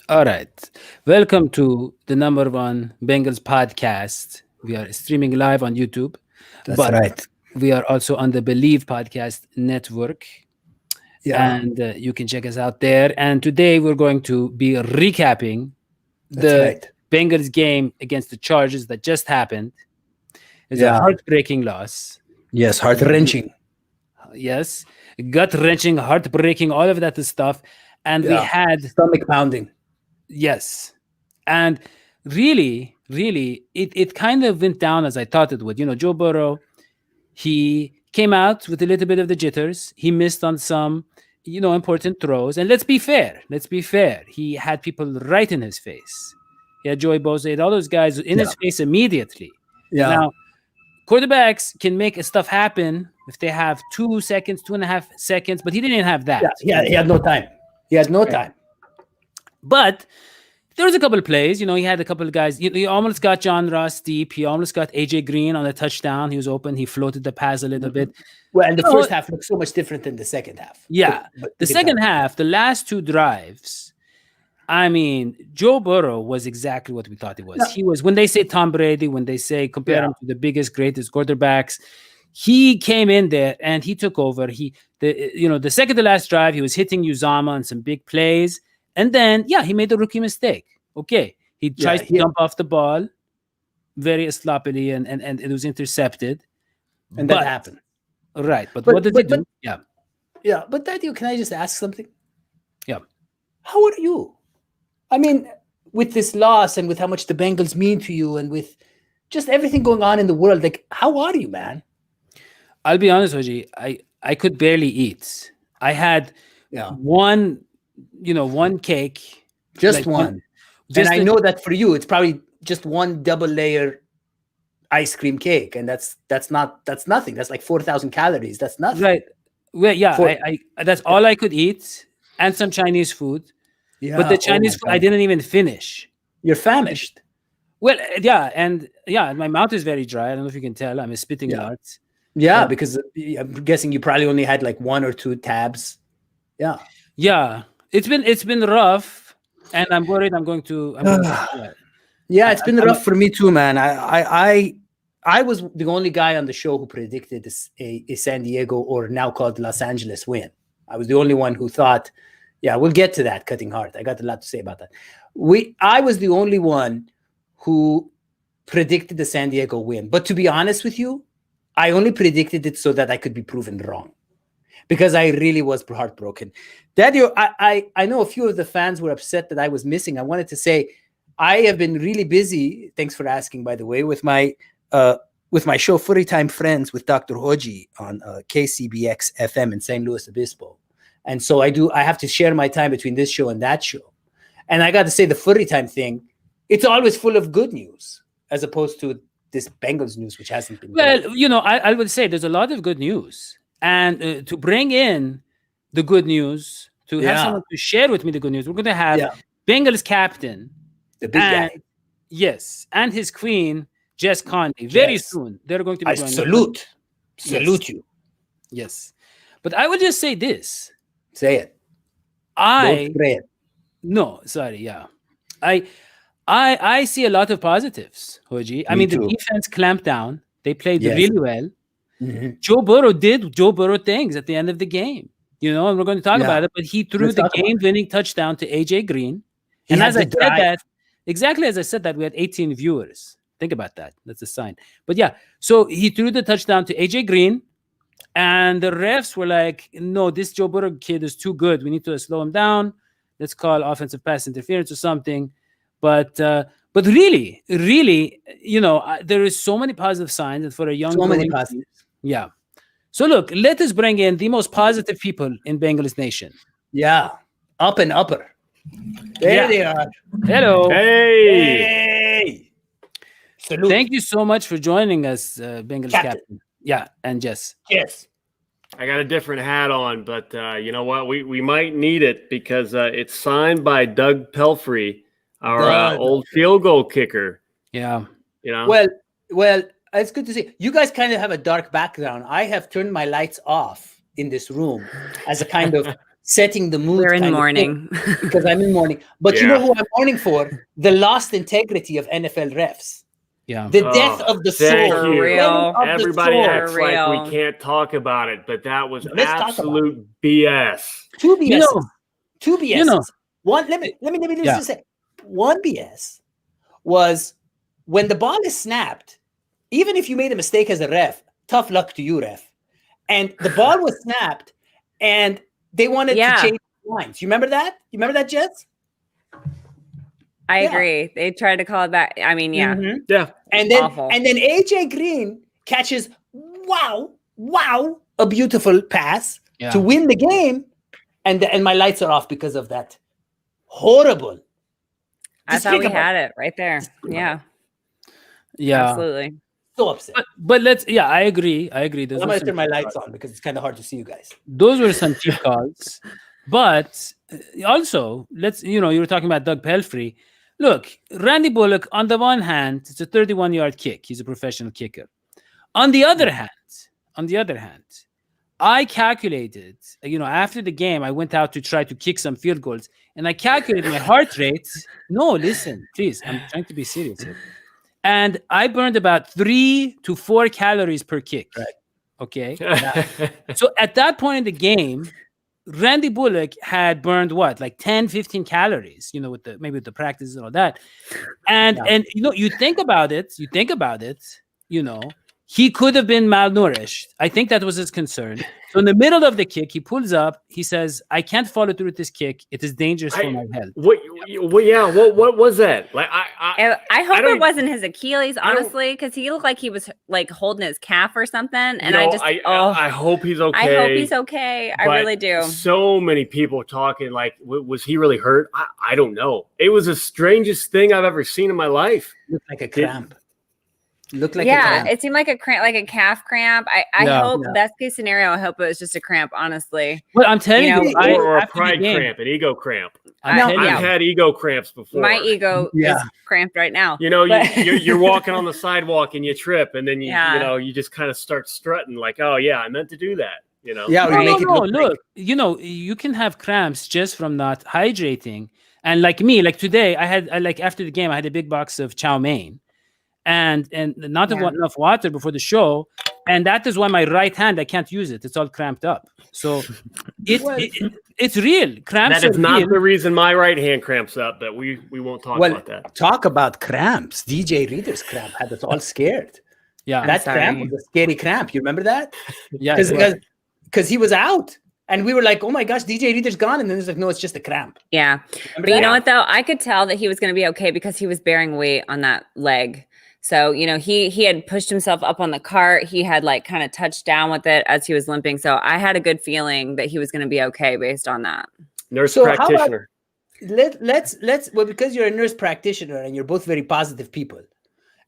All right. Welcome to the number one Bengals podcast. We are streaming live on YouTube, That's but right. we are also on the Believe Podcast Network, Yeah, and you can check us out there. And today we're going to be recapping that's the right. Bengals game against the Chargers that just happened. It's a Yeah. heartbreaking loss. Yes, heart wrenching. Yes, gut wrenching, heartbreaking, all of that stuff. And we Yeah. had Stomach pounding. Yes. And really, it kind of went down as I thought it would. Joe Burrow, he came out with a little bit of the jitters. He missed on some, important throws. And let's be fair. Let's be fair. He had people right in his face. He had Joey Bosa, he had all those guys in Yeah. his face immediately. Yeah. Now, quarterbacks can make stuff happen if they have 2 seconds, 2.5 seconds, but he didn't have Yeah. that. He had no time. He had no Right. time. But there was a couple of plays. He had a couple of guys. He almost got John Ross deep. He almost got AJ Green on a touchdown. He was open. He floated the pass a little bit. Well, and the Oh, first half looked so much different than the second half. yeah. But The we can talk second about half, the last two drives, I mean, Joe Burrow was exactly what we thought he was. it. He was, when they say Tom Brady, when they say compare Yeah. him to the biggest, greatest quarterbacks, he came in there and he took over. The second to last drive, he was hitting Uzama on some big plays. And then, yeah, he made a rookie mistake. Okay. He Yeah. tries to jump off the ball very sloppily and it was intercepted. And that But, happened. right. But But what did he but but do? Yeah. yeah, but Dadio, can I just ask something? Yeah. How are you? I mean, with this loss and with how much the Bengals mean to you and with just everything going on in the world, like how are you, man? I'll be honest with you. I could barely eat. I had Yeah. one cake, Just like one, one. And just I a, know that for you, it's probably just one double layer ice cream cake, and that's nothing. That's like 4,000 calories. That's nothing. right. Well, yeah, For I that's all I could eat, and some Chinese food. But the yeah. Oh Chinese my food I god, didn't even finish. you're famished. Well, yeah, my mouth is very dry. I don't know if you can tell. I'm spitting a Yeah, lot. yeah. Uh, Because I'm guessing you probably only had like one or two tabs. Yeah. yeah, it's been rough, and I'm worried. I'm going to. Yeah, Yeah, I, it's been I'm rough for me too, man. I was the only guy on the show who predicted a San Diego, or now called Los Angeles, win. I was the only one who thought, yeah, we'll get to that cutting heart. I got a lot to say about that. I was the only one who predicted the San Diego win. But to be honest with you, I only predicted it so that I could be proven wrong, because I really was heartbroken. Daddy, I know a few of the fans were upset that I was missing. I wanted to say I have been really busy. Thanks for asking, by the way, with my show Footy Time Friends with Dr. Hodgie on KCBX FM in San Luis Obispo. And so I have to share my time between this show and that show. And I got to say, the Footy Time thing, it's always full of good news as opposed to this Bengals news, which hasn't been great. Well, I would say there's a lot of good news, and to bring in the good news, to have Yeah. someone to share with me the good news, we're going to have Yeah. Bengals captain, The big and guy. yes, and his queen Jess Conley. Very Yes. soon they're going to be I joining us. salute. Yes. Salute you. Yes, but I would just say this: Say it. I Don't spray it. no, sorry, yeah, I I see a lot of positives, Hoji. I Me mean, the too. defense clamped down. They played Yes. really well. Mhm. Joe Burrow did Joe Burrow things at the end of the game, and we're going to talk Yeah. about it. But he threw Let's the talk about it. game-winning touchdown to AJ Green, He and had as I the said drive. that, exactly as I said that, we had 18 viewers. Think about that. That's a sign. But yeah, so he threw the touchdown to AJ Green, and the refs were like, "No, this Joe Burrow kid is too good. We need to slow him down. Let's call offensive pass interference or something." But really, there is so many positive signs, and for a young So many growing team, positives. yeah. So look, let us bring in the most positive people in Bengals Nation. Yeah. Up and upper. There Yeah. they are. Hello. Hey, Hey. Salute. Thank you so much for joining us, Bengals Captain. captain. Yeah, and Jess. Yes. I got a different hat on, but you know what? We might need it because it's signed by Doug Pelfrey, our Doug. old field goal kicker. Yeah. You know, Well, it's good to see. You guys kind of have a dark background. I have turned my lights off in this room as a kind of setting the mood. We're in kind of mourning. thing, because I'm in mourning. But you know who I'm mourning for? The lost integrity of NFL refs. Yeah. The death of the thank soul. you. Real. Everybody acts For like real. we can't talk about it, but that was Let's talk about absolute BS. Two BSs. You know, Two BSs. you know. One. Let me Yeah. just say. One BS was when the ball is snapped. Even if you made a mistake as a ref, tough luck to you, ref. And the ball was snapped, and they wanted to change lines. You remember that? You remember that, Jets? I agree. They tried to call it back. I mean, yeah. Mm-hmm. Yeah. And then Awful. AJ Green catches a beautiful pass to win the game, and my lights are off because of that. Horrible. I thought we had it right there. Yeah. Yeah. Absolutely. So upset. But let's. Yeah, I agree. I'm gonna turn my lights on because it's kind of hard to see you guys. Those were some cheap calls. But also, you were talking about Doug Pelfrey. Look, Randy Bullock, on the one hand, it's a 31-yard kick. He's a professional kicker. On the other hand, I calculated, after the game, I went out to try to kick some field goals, and I calculated my heart rate. No, listen, please, I'm trying to be serious here. And I burned about 3 to 4 calories per kick. Right. Okay. So at that point in the game, Randy Bullock had burned what, like 10, 15 calories, with the practice and all that. And you think about it, he could have been malnourished. I think that was his concern. So in the middle of the kick, he pulls up. He says, "I can't follow through with this kick. It is dangerous for my health." What was that? Like I hope it wasn't his Achilles, honestly, because he looked like he was like holding his calf or something. And I hope he's okay. I hope he's okay. I really do. So many people talking like, was he really hurt? I don't know. It was the strangest thing I've ever seen in my life. Looked like a cramp. Looked like it seemed like a cramp, like a calf cramp. I hope best case scenario. I hope it was just a cramp. Honestly, well, I'm telling you, or a pride cramp, an ego cramp. I've had ego cramps before. My ego is cramped right now. You're walking on the sidewalk and you trip, and then you just kind of start strutting like, oh yeah, I meant to do that. Look, you can have cramps just from not hydrating. And like me, like today, I had after the game, I had a big box of chow mein. And not enough water before the show, and that is why my right hand, I can't use it. It's all cramped up. So it's real. Cramps. That is not the reason my right hand cramps up. But we won't talk about that. Talk about cramps. DJ Reader's cramp had us all scared. Yeah, that cramp was a scary cramp. You remember that? Yeah, because he was out. And we were like, oh my gosh, DJ Reader's gone. And then it's like, no, it's just a cramp. Yeah. But you know what, though? I could tell that he was going to be okay because he was bearing weight on that leg. So, he had pushed himself up on the cart. He had kind of touched down with it as he was limping. So I had a good feeling that he was going to be okay based on that. Nurse practitioner. Let's because you're a nurse practitioner and you're both very positive people.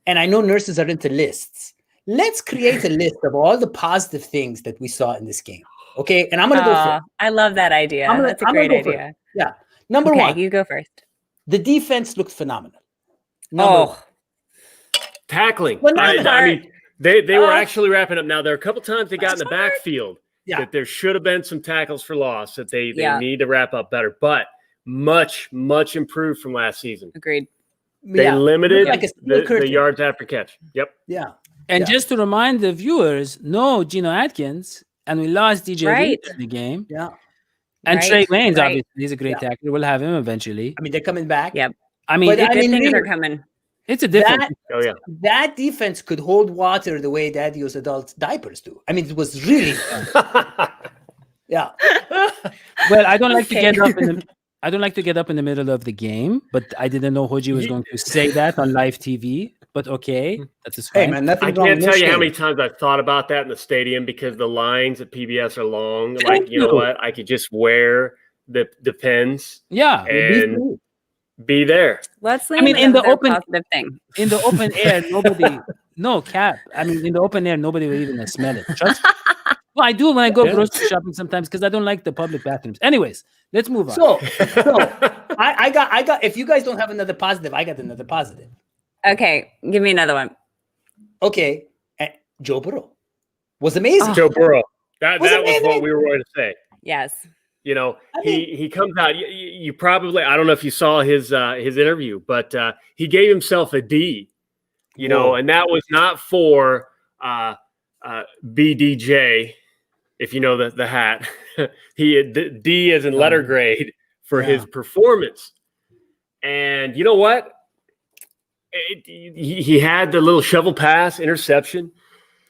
And I know nurses are into lists. Let's create a list of all the positive things that we saw in this game. Okay. And I'm going to go first. I love that idea. That's a great idea. Yeah. Number one. You go first. The defense looked phenomenal. Tackling. I mean, they were actually wrapping up. Now, there are a couple times they got in the backfield that there should have been some tackles for loss that they need to wrap up better, but much, much improved from last season. Agreed. They limited the yards after catch. Yep. Yeah. And just to remind the viewers, no Geno Atkins, and we lost DJ Reed in the game. Yeah. And Trey Waynes, obviously, he's a great tackler. We'll have him eventually. I mean, they're coming back. Yep. I mean, good things are coming. It's a different. That defense could hold water the way Dadio's adult diapers do. I mean, it was really. Yeah. Well, I don't like to get up in the. I don't like to get up in the middle of the game, but I didn't know Hodgie was going to say that on live TV. But okay, that's fine. Hey man, nothing I wrong can't with tell you shame. how many times I've thought about that in the stadium because the lines at PBS are long. Like, you know what? I could just wear the pins. Yeah. And be there. Let's I mean, in the open positive thing. In the open air, nobody. No cap. I mean, in the open air, nobody will even smell it. Trust me. Well, I do when I go grocery shopping sometimes because I don't like the public bathrooms. Anyways, let's move on. So I got. If you guys don't have another positive, I got another positive. Okay, give me another one. Okay, Joe Burrow was amazing. Joe Burrow. That was what we were going to say. Yes. He comes out. You probably, I don't know if you saw his interview, but he gave himself a D. And that was not for BDJ, if you know the hat. He had D as in letter grade for his performance. And you know what? He had the little shovel pass interception.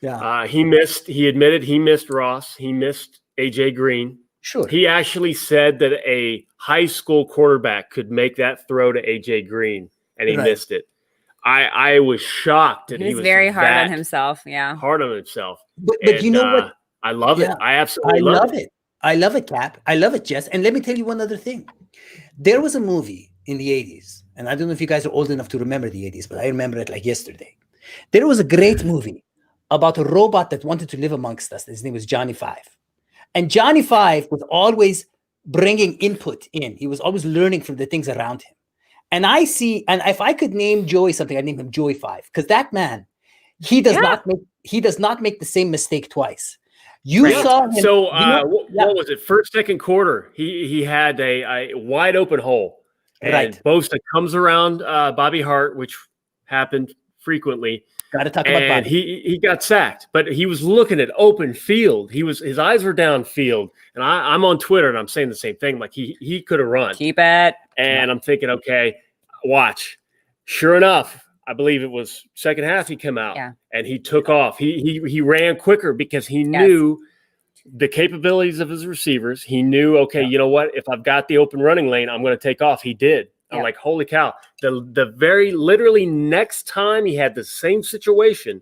Yeah. He admitted he missed Ross. He missed AJ Green. Sure. He actually said that a high school quarterback could make that throw to AJ Green, and he missed it. I was shocked that he was very hard on himself. Yeah. Hard on himself. But you know what? I love it. I absolutely love it. I love it, Cap. I love it, Jess. And let me tell you one other thing. There was a movie in the 80s, and I don't know if you guys are old enough to remember the 80s, but I remember it like yesterday. There was a great movie about a robot that wanted to live amongst us. His name was Johnny Five. And Johnny Five was always bringing input in. He was always learning from the things around him. And if I could name Joey something, I'd name him Joey Five, because that man, he does not make the same mistake twice. You saw him. So what was it? First, second quarter, he had a wide open hole, and Bosa comes around Bobby Hart, which happened frequently. Got to talk about Bobby. He got sacked, but he was looking at open field. His eyes were downfield, and I'm on Twitter and I'm saying the same thing. Like he could have run. Keep it. And I'm thinking, okay, watch. Sure enough, I believe it was second half he came out and he took off. He ran quicker because he knew the capabilities of his receivers. He knew, okay, you know what? If I've got the open running lane, I'm going to take off. He did. I'm like, holy cow. The very literally next time he had the same situation,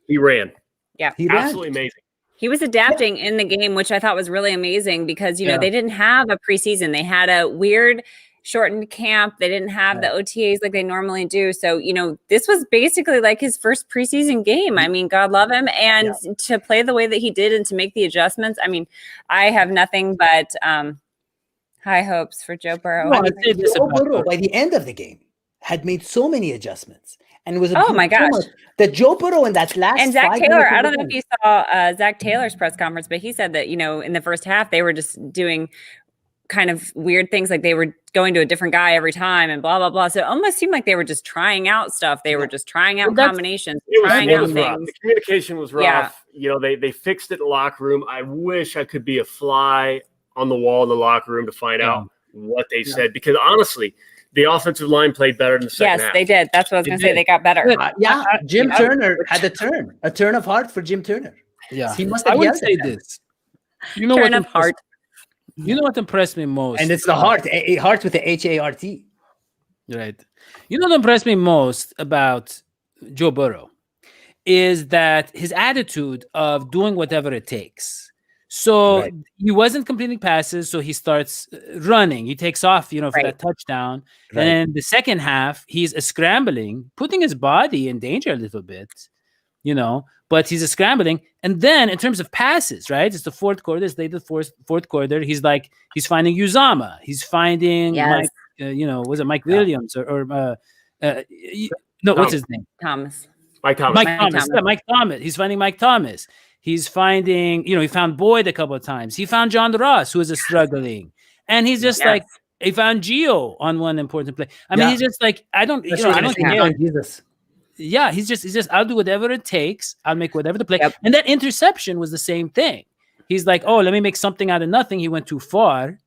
he ran. Yeah. Absolutely amazing. He was adapting in the game, which I thought was really amazing because, they didn't have a preseason. They had a weird shortened camp. They didn't have the OTAs like they normally do. So, this was basically like his first preseason game. I mean, God love him. And to play the way that he did and to make the adjustments, I mean, I have nothing but high hopes for Joe Burrow. No, Joe Burrow, by the end of the game, had made so many adjustments. And it was my gosh. That Joe Burrow in that last and Zach Taylor, I don't know if you saw Zach Taylor's press conference, but he said that, in the first half, they were just doing kind of weird things, like they were going to a different guy every time and blah, blah, blah. So it almost seemed like they were just trying out stuff. They were just trying out combinations, trying out things. The communication was rough. Yeah. They fixed it in the locker room. I wish I could be a fly on the wall in the locker room to find out what they said, because honestly, the offensive line played better in the second half. Yes, they did. That's what I was going to say. They got better. Jim Turner had a turn of heart for Jim Turner. Yeah, he must have. I would say this. Turn of heart. You know what impressed me most? And it's the heart, heart with the HART. Right. You know what impressed me most about Joe Burrow is that his attitude of doing whatever it takes. So he wasn't completing passes, so he starts running. He takes off, for that touchdown. And then the second half, he's scrambling, putting his body in danger a little bit, but he's scrambling. And then in terms of passes, right? It's the fourth quarter. It's late the fourth quarter. He's finding Uzama. He's finding Mike, was it Mike Williams or what's his name? Mike Thomas. Yeah, Mike Thomas. He's finding Mike Thomas. He's finding, he found Boyd a couple of times. He found John Ross, who is struggling. And he's just he found Gio on one important play. I mean, he's just like, I don't care. Jesus. Yeah, he's just, I'll do whatever it takes. I'll make whatever the play. Yep. And that interception was the same thing. He's like, oh, let me make something out of nothing. He went too far.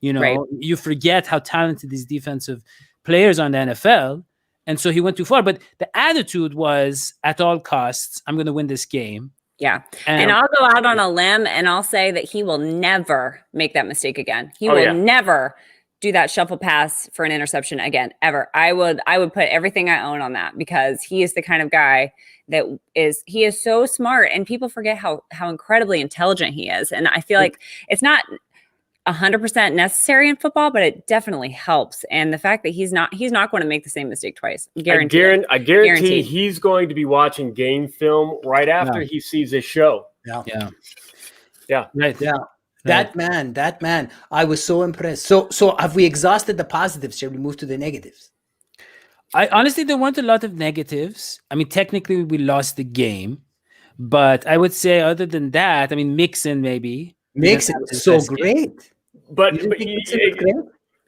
You forget how talented these defensive players are in the NFL. And so he went too far. But the attitude was, at all costs, I'm going to win this game. Yeah. And I'll go out on a limb and I'll say that he will never make that mistake again. He will never do that shuffle pass for an interception again, ever. I would put everything I own on that, because he is the kind of guy that he is so smart, and people forget how incredibly intelligent he is. And I feel like it's not 100% necessary in football, but it definitely helps. And the fact that he's not going to make the same mistake twice. I guarantee he's going to be watching game film right after he sees this show. Yeah. Right. Yeah. That man, I was so impressed. So have we exhausted the positives? Shall we move to the negatives? I honestly, there weren't a lot of negatives. I mean, technically we lost the game, but I would say other than that, I mean, Mixon maybe. Mixon was so great. But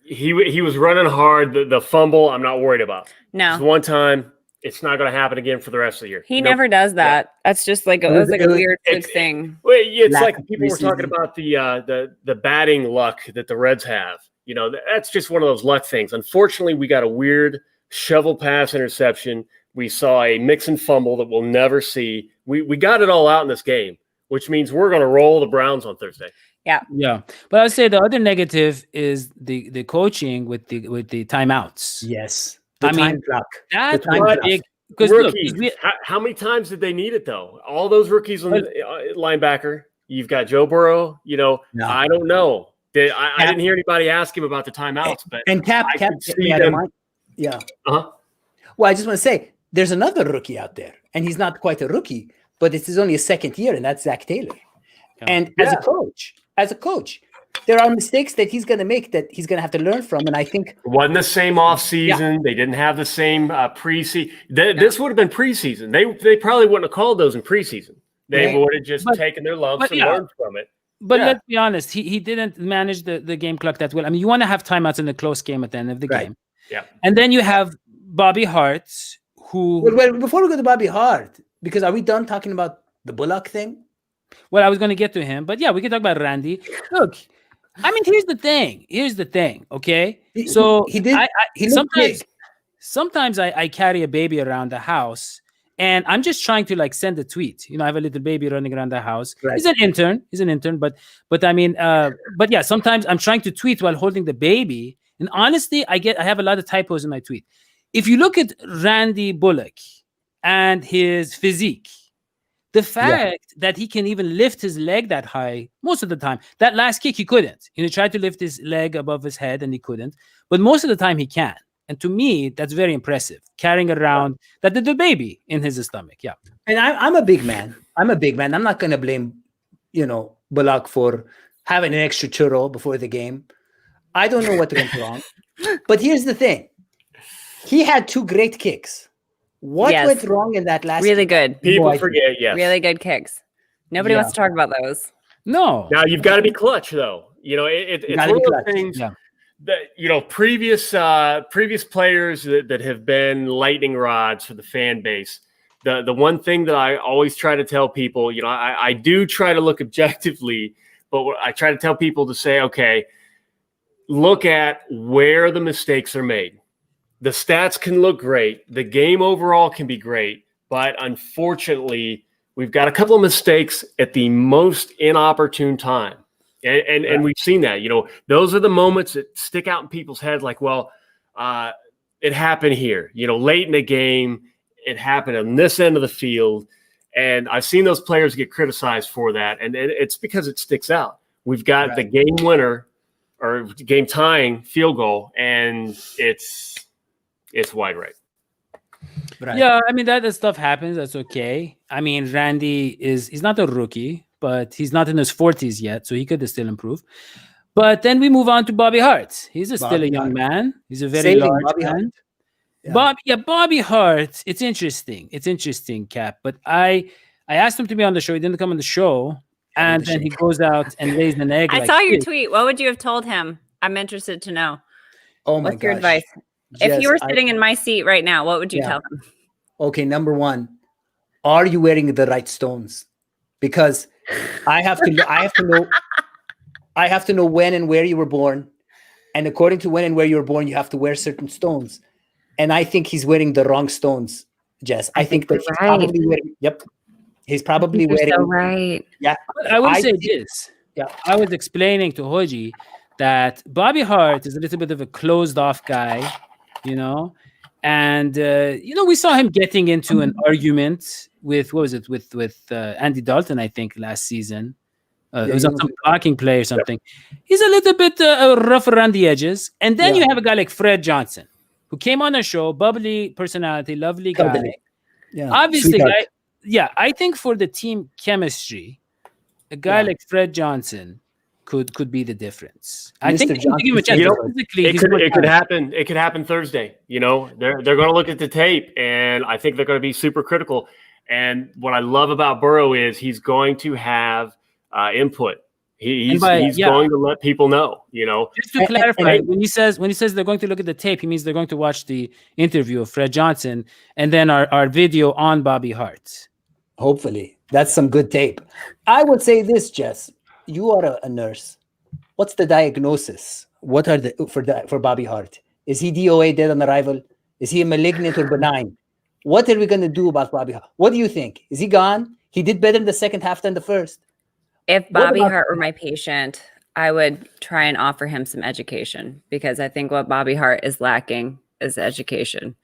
he was running hard. The fumble, I'm not worried about. No. It's one time. It's not going to happen again for the rest of the year. He never does that. Yeah. That's just like a weird thing. It's like people were talking about the batting luck that the Reds have. You know, that's just one of those luck things. Unfortunately, we got a weird shovel pass interception. We saw a mix and fumble that we'll never see. We got it all out in this game, which means we're going to roll the Browns on Thursday. Yeah. Yeah. But I would say the other negative is the coaching with the timeouts. Yes. Time clock. That's big. Because look, how many times did they need it though? All those rookies on the linebacker. You've got Joe Burrow. You know, no. I don't know. I didn't hear anybody ask him about the timeouts, but Cap. Yeah. Uh-huh. Well, I just want to say there's another rookie out there, and he's not quite a rookie, but it's only his second year, and that's Zach Taylor. Yeah. And as a coach, there are mistakes that he's going to make that he's going to have to learn from. And I think it wasn't the same offseason. Yeah. They didn't have the same preseason. This would have been preseason. They probably wouldn't have called those in preseason. They would have just taken their lumps and learned from it. But let's be honest, he didn't manage the game clock that well. I mean, you want to have timeouts in a close game at the end of the game. Yeah. And then you have Bobby Hart, who... Well, before we go to Bobby Hart, because are we done talking about the Bullock thing? Well, I was going to get to him, but yeah, we can talk about Randy. Look, I mean, here's the thing, okay? So sometimes I carry a baby around the house, and I'm just trying to like send a tweet. You know, I have a little baby running around the house. Right. He's an intern, but I mean, but yeah, sometimes I'm trying to tweet while holding the baby, and honestly, I have a lot of typos in my tweet. If you look at Randy Bullock and his physique, the fact that he can even lift his leg that high most of the time, that last kick he couldn't. He tried to lift his leg above his head and he couldn't, but most of the time he can. And to me, that's very impressive. Carrying around the baby in his stomach, yeah. And I'm a big man. I'm not going to blame, Bullock for having an extra churro before the game. I don't know what went wrong, but here's the thing: he had 2 great kicks. What went wrong in that last? Really good. People forget. Yes. Really good kicks. Nobody wants to talk about those. No. Now you've got to be clutch, though. It's one of those things that previous players that have been lightning rods for the fan base. The one thing that I always try to tell people, I do try to look objectively, but I try to tell people to say, okay, look at where the mistakes are made. The stats can look great. The game overall can be great. But unfortunately, we've got a couple of mistakes at the most inopportune time. And we've seen that. Those are the moments that stick out in people's heads like, well, it happened here. Late in the game, it happened on this end of the field. And I've seen those players get criticized for that. And it's because it sticks out. We've got the game winner or game tying field goal, and it's wide right. Yeah, I mean, that stuff happens. That's okay. I mean, Randy he's not a rookie, but he's not in his 40s yet, so he could still improve. But then we move on to Bobby Hart. He's still a young man. He's a very large man. Yeah. Bobby Hart. It's interesting, Cap. But I asked him to be on the show. He didn't come on the show. And then he goes out and lays an egg. I saw your tweet. What would you have told him? I'm interested to know. Oh my God. What's your advice? If you were sitting in my seat right now, what would you tell him? Okay, number 1, are you wearing the right stones? Because I have to know when and where you were born, and according to when and where you were born, you have to wear certain stones. And I think he's wearing the wrong stones, Jess. I think that he's probably wearing. Yep, he's probably wearing. So right. Yeah, I would say this. Yeah, I was explaining to Hodgie that Bobby Hart is a little bit of a closed-off guy. And we saw him getting into an argument with Andy Dalton, I think, last season. It was on some blocking play or something. He's a little bit rough around the edges. And then you have a guy like Fred Johnson, who came on the show, bubbly personality, lovely guy. Yeah, obviously, I think for the team chemistry, a guy like Fred Johnson could be the difference. I think it could happen. It could happen Thursday. They're going to look at the tape, and I think they're going to be super critical. And what I love about Burrow is he's going to have input. He's going to let people know, Just to clarify, when he says they're going to look at the tape, he means they're going to watch the interview of Fred Johnson and then our video on Bobby Hart. Hopefully. That's some good tape. I would say this, Jess. You are a nurse. What's the diagnosis? What are for Bobby Hart? Is he DOA, dead on arrival? Is he a malignant or benign? What are we going to do about Bobby Hart? What do you think? Is he gone? He did better in the second half than the first. If Bobby Hart were my patient, I would try and offer him some education, because I think what Bobby Hart is lacking is education.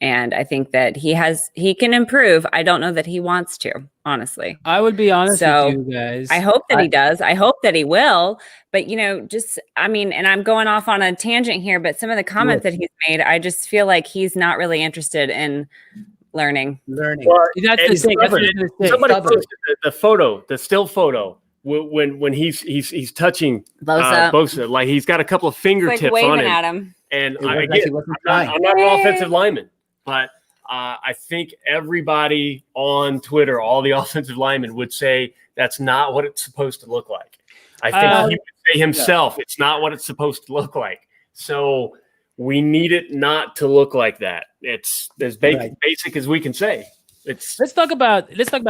And I think that he can improve. I don't know that he wants to, honestly. I would be honest with you guys. I hope that he does. I hope that he will. But, and I'm going off on a tangent here, but some of the comments that he's made, I just feel like he's not really interested in learning. Well, that's the thing. Somebody posted the still photo when he's touching Bosa, like he's got a couple of fingertips like waving on him. At him. And I'm not an offensive lineman, but I think everybody on Twitter, all the offensive linemen, would say that's not what it's supposed to look like. I think he would say himself, it's not what it's supposed to look like. So we need it not to look like that. It's as basic as we can say. Let's talk about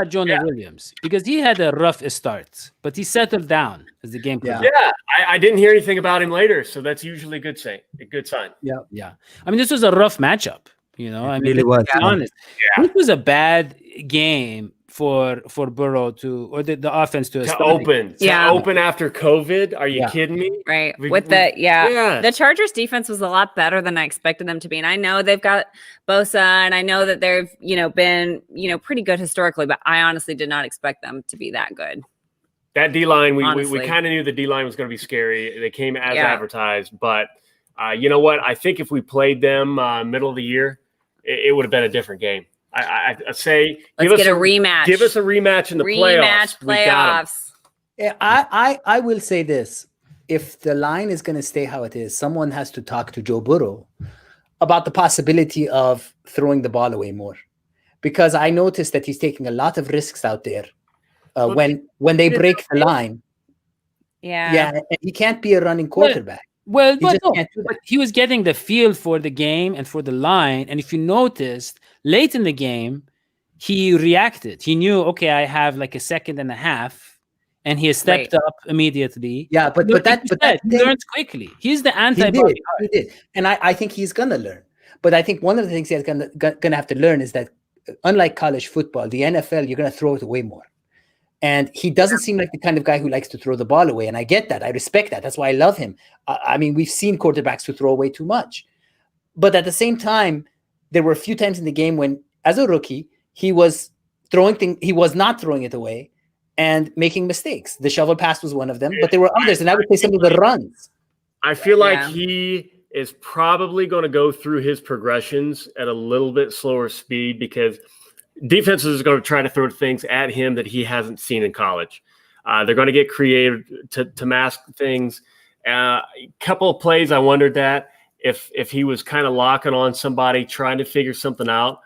Jonah Williams, because he had a rough start, but he settled down as the game progressed. Yeah, I didn't hear anything about him later, so that's usually a good sign. Yeah. I mean, this was a rough matchup. Really was. To be honest, this was a bad game for Burrow or the offense to open after COVID. Are you kidding me? Right. The Chargers defense was a lot better than I expected them to be. And I know they've got Bosa, and I know that they've, been, pretty good historically, but I honestly did not expect them to be that good. That D-line, we kind of knew the D-line was going to be scary. They came as advertised, but you know what? I think if we played them middle of the year, it would have been a different game. I say, let's get a rematch. Give us a rematch in the playoffs. Yeah, I will say this: if the line is going to stay how it is, someone has to talk to Joe Burrow about the possibility of throwing the ball away more, because I noticed that he's taking a lot of risks out there when they break the line. Yeah, and he can't be a running quarterback. But he was getting the feel for the game and for the line. And if you noticed, late in the game, he reacted. He knew, okay, I have like a second and a half, and he stepped up immediately. Yeah, but he learns quickly. He's the antibody. He did. And I think he's gonna learn. But I think one of the things he's gonna have to learn is that, unlike college football, the NFL, you're gonna throw it away more. And he doesn't seem like the kind of guy who likes to throw the ball away. And I get that. I respect that. That's why I love him. I mean, we've seen quarterbacks who throw away too much. But at the same time, there were a few times in the game when, as a rookie, he was he was not throwing it away and making mistakes. The shovel pass was one of them, but there were others. And I would say some of the runs. I feel like he is probably going to go through his progressions at a little bit slower speed, because defenses are going to try to throw things at him that he hasn't seen in college. They're going to get creative to mask things. A couple of plays, I wondered that if he was kind of locking on somebody, trying to figure something out,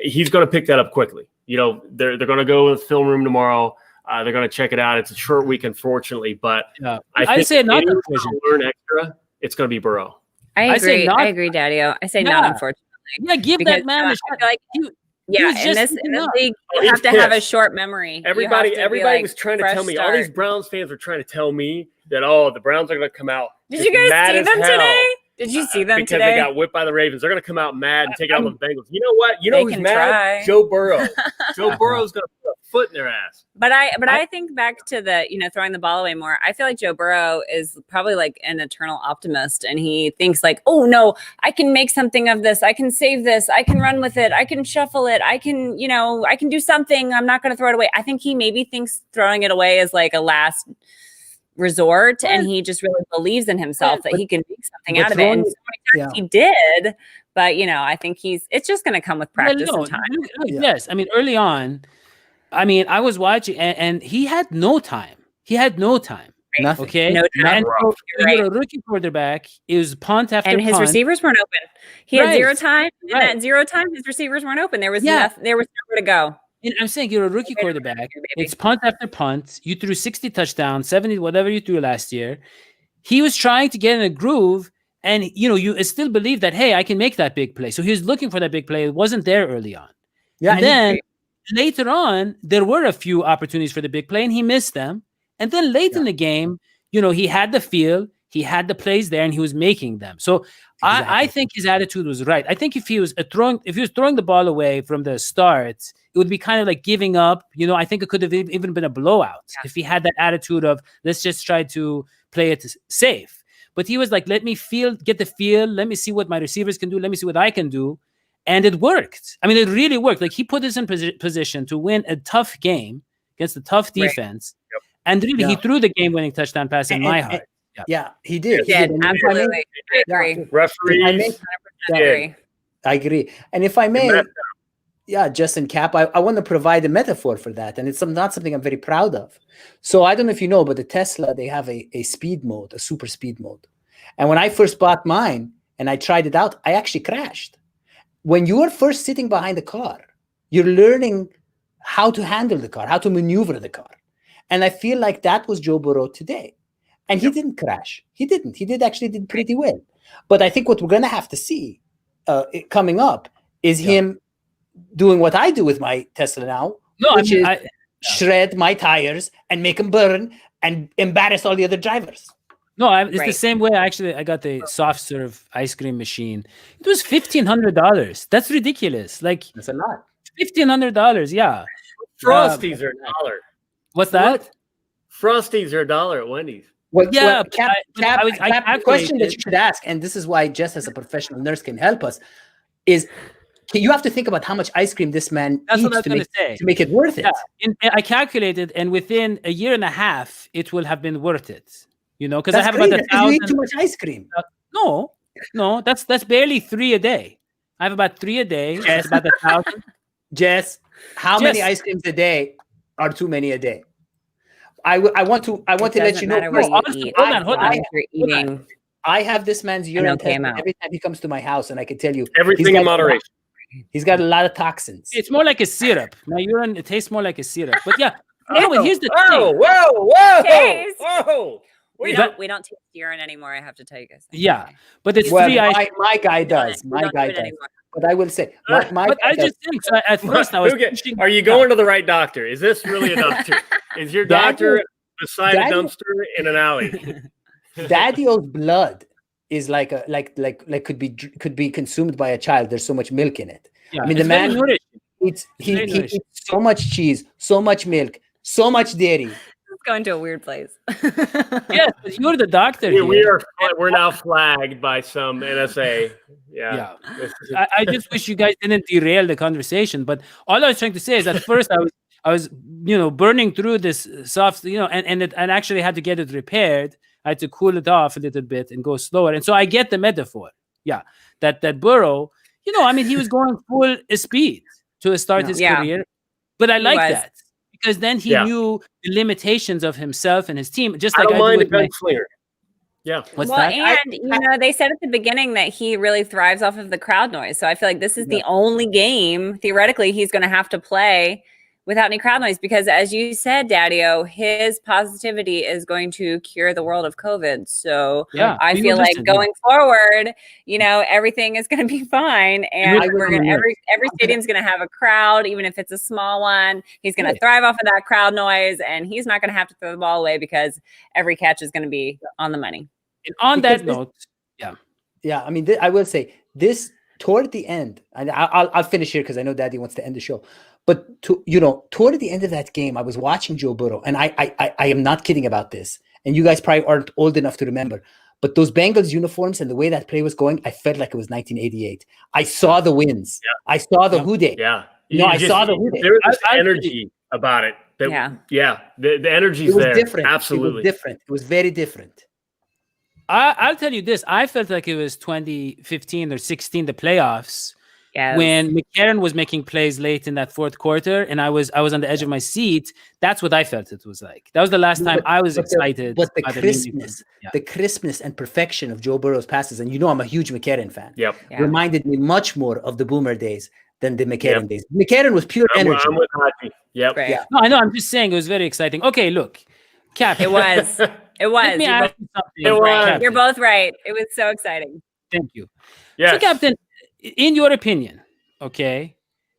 he's going to pick that up quickly. They're going to go in the film room tomorrow. They're going to check it out. It's a short week, unfortunately, but I say not to learn extra. It's going to be Burrow. I agree, Dadio. I say not, unfortunately. Yeah, give that man a shot. In this league, you have to have a short memory. Everybody was trying to tell me. All these Browns fans were trying to tell me that the Browns are going to come out. Did you guys see them today? Did you see them because today? They got whipped by the Ravens. They're going to come out mad and take it out on the Bengals. You know what? You know who's mad? Try. Joe Burrow. Joe Burrow's going to put a foot in their ass. But I think back to the throwing the ball away more. I feel like Joe Burrow is probably like an eternal optimist, and he thinks like, oh no, I can make something of this. I can save this. I can run with it. I can shuffle it. I can do something. I'm not going to throw it away. I think he maybe thinks throwing it away is like a last resort, and he just really believes in himself that he can make something out of it. And so many times he did, but I think it's just going to come with practice and time. Yes, I mean early on, I was watching and he had no time. Nothing. Okay. No time. And you're a rookie quarterback. It was punt after punt. And his receivers weren't open. He had zero time. And at 0 time, his receivers weren't open. There was nothing, there was nowhere to go. And I'm saying you're a rookie quarterback. It's punt after punt. You threw 60 touchdowns, 70, whatever you threw last year. He was trying to get in a groove, and you still believe that, hey, I can make that big play. So he was looking for that big play. It wasn't there early on. Yeah. And then later on, there were a few opportunities for the big play, and he missed them. And then late in the game, he had the feel, he had the plays there, and he was making them. So I think his attitude was right. I think if he was throwing the ball away from the start, it would be kind of like giving up. I think it could have even been a blowout if he had that attitude of, let's just try to play it safe. But he was like, let me get the feel. Let me see what my receivers can do. Let me see what I can do. And it worked. I mean, it really worked. Like, he put us in position to win a tough game against a tough defense. Right. Yep. And really, he threw the game-winning touchdown pass in my heart. Yeah, he did. He did. Absolutely. I agree. Referees. I agree. And if I may, Justin Cap, I want to provide a metaphor for that. And it's not something I'm very proud of. So I don't know if you know, but the Tesla, they have a speed mode, a super speed mode. And when I first bought mine and I tried it out, I actually crashed. When you are first sitting behind the car, you're learning how to handle the car, how to maneuver the car. And I feel like that was Joe Burrow today. And he didn't crash. He didn't. He did pretty well. But I think what we're going to have to see coming up is him doing what I do with my Tesla now, which is shred my tires and make them burn and embarrass all the other drivers. No, it's the same way. I got the soft serve ice cream machine. It was $1,500. That's ridiculous. Like, that's a lot. $1,500. Yeah. Frosties are $1. What's that? Frosties are $1 at Wendy's. The question that you should ask, and this is why Jess, as a professional nurse, can help us, is you have to think about how much ice cream this man eats to make it worth it. And I calculated, and within a year and a half, it will have been worth it. Because I have about 1,000. You eat too much ice cream. No, that's barely 3 a day. I have about 3 a day. That's about 1,000. Jess, how many ice creams a day are too many a day? I want to let you know. Hold on. I have this man's urine test every time he comes to my house, and I can tell you everything in moderation. He's got a lot of toxins. It's more like a syrup. My urine, it tastes more like a syrup. But yeah, here's the thing. Whoa! We don't taste urine anymore. I have to tell you guys. Yeah, but it's 3 ice. My guy does. My guy does. But I will say, but I just think so. At first, I was. Are you going to the right doctor? Is this really a doctor? Is your doctor beside a dumpster in an alley? Dadio's blood is like could be consumed by a child. There's so much milk in it. Yeah, I mean, the man eats so much cheese, so much milk, so much dairy. Going to a weird place. Yes, but you're the doctor. We're now flagged by some NSA. Yeah. I just wish you guys didn't derail the conversation. But all I was trying to say is, at first I was burning through this soft, and actually had to get it repaired. I had to cool it off a little bit and go slower. And so I get the metaphor. Yeah, that Burrow, he was going full speed to start his career. But I like that. Because then he knew the limitations of himself and his team, just like I do with my clear. Yeah. What's that? And they said at the beginning that he really thrives off of the crowd noise. So I feel like this is the only game theoretically he's going to have to play without any crowd noise, because as you said, Dadio, his positivity is going to cure the world of COVID. So I feel like going forward, everything is going to be fine. And every stadium's going to have a crowd, even if it's a small one. He's going to thrive off of that crowd noise, and he's not going to have to throw the ball away because every catch is going to be on the money. And on that note, I mean, I will say this toward the end, and I'll finish here because I know Daddy wants to end the show. But toward the end of that game, I was watching Joe Burrow, and I am not kidding about this. And you guys probably aren't old enough to remember, but those Bengals uniforms and the way that play was going, I felt like it was 1988. I saw the wins. Yeah. I saw the Houday. Yeah. I saw the Houday. There was energy about it. The energy's there. Different. Absolutely. It was different. It was very different. I'll tell you this. I felt like it was 2015 or 16, the playoffs. Yes. When McCarron was making plays late in that fourth quarter, and I was on the edge of my seat. That's what I felt it was like. That was the last time I was excited. But the crispness and perfection of Joe Burrow's passes, and I'm a huge McCarron fan. Yep. Reminded me much more of the Boomer days. than the McCarron days. McCarron was pure energy. I'm with Hodgie. Yep. Right. Yeah. No, I know. I'm just saying it was very exciting. Okay, look, Cap. It was. It was. Let me You're ask both, you something. It was. Captain. you're both right. It was so exciting. Thank you. Yes. So, Captain, in your opinion, okay,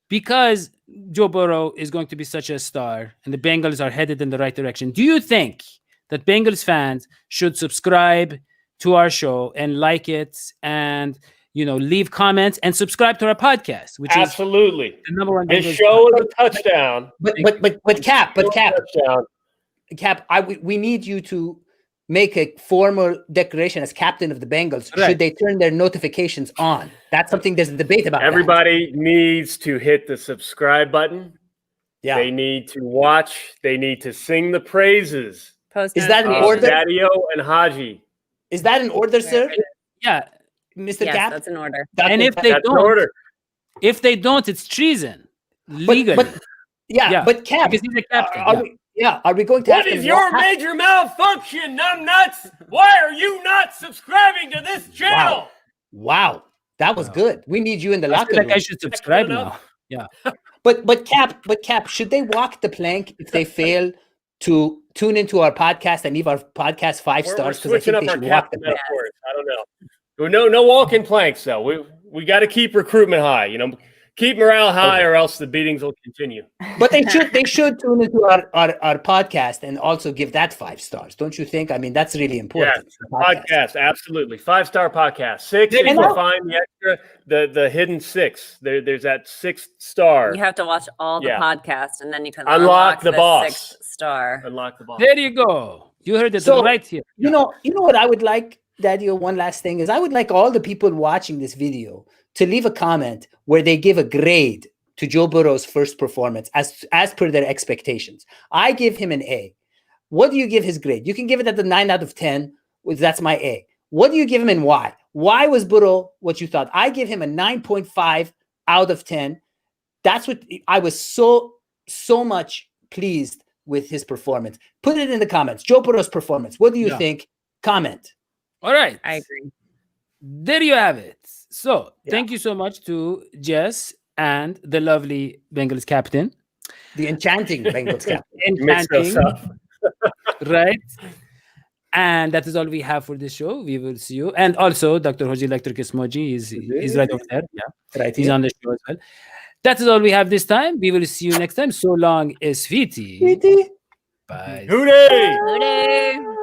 because Joe Burrow is going to be such a star and the Bengals are headed in the right direction, do you think that Bengals fans should subscribe to our show and like it and, leave comments and subscribe to our podcast, which Absolutely. is the number one His Bengals show is a touchdown. But Cap, Touchdown. Cap, we need you to make a formal declaration as captain of the Bengals. Right. Should they turn their notifications on? That's something there's a debate about. Everybody needs to hit the subscribe button. Yeah. They need to watch. They need to sing the praises Post Is that in of order? Dadio and Hodgie. Is that in order, sir? Yeah. Mr. Yes, Cap? that's in order. And if they That's in don't, order. it's treason legally. But Cap, because he's a captain. are we going to What have is to your major malfunction, numbnuts? Why are you not subscribing to this channel? Wow. That was good. We need you in the I locker feel like room. I should subscribe enough. now. Yeah. But Cap, should they walk the plank if they fail to tune into our podcast and leave our podcast 5 We're stars? Because I switching think up they our should walk the captain plank. metaphors. I don't know. No walking planks though. We got to keep recruitment high. Keep morale high, or else the beatings will continue. But they should tune into our podcast and also give that 5 stars, don't you think? I mean, that's really important. Podcast, absolutely. 5-star podcast. 6 if you find the extra, the hidden 6. There's that 6th star. You have to watch all the podcasts, and then you can Unlock the boss. 6th star. Unlock the boss. There you go. You heard it So, right here. You know what I would like, Dadio, one last thing is I would like all the people watching this video to leave a comment where they give a grade to Joe Burrow's first performance as per their expectations. I give him an A. What do you give his grade? You can give it at the 9 out of 10. That's my A. What do you give him and why? Why was Burrow what you thought? I give him a 9.5 out of 10. That's what I was so much pleased with his performance. Put it in the comments. Joe Burrow's performance. What do you think? Comment. All right. I agree. There you have it. So thank you so much to Jess and the lovely Bengals captain. The enchanting Bengals captain. Enchanting. Right. And that is all we have for this show. We will see you. And also, Dr. Hodgie Electricus Moji is right over there. Yeah. Right. He's on the show as well. That is all we have this time. We will see you next time. So long, Esfiti. Bye. Hootie! Hootie!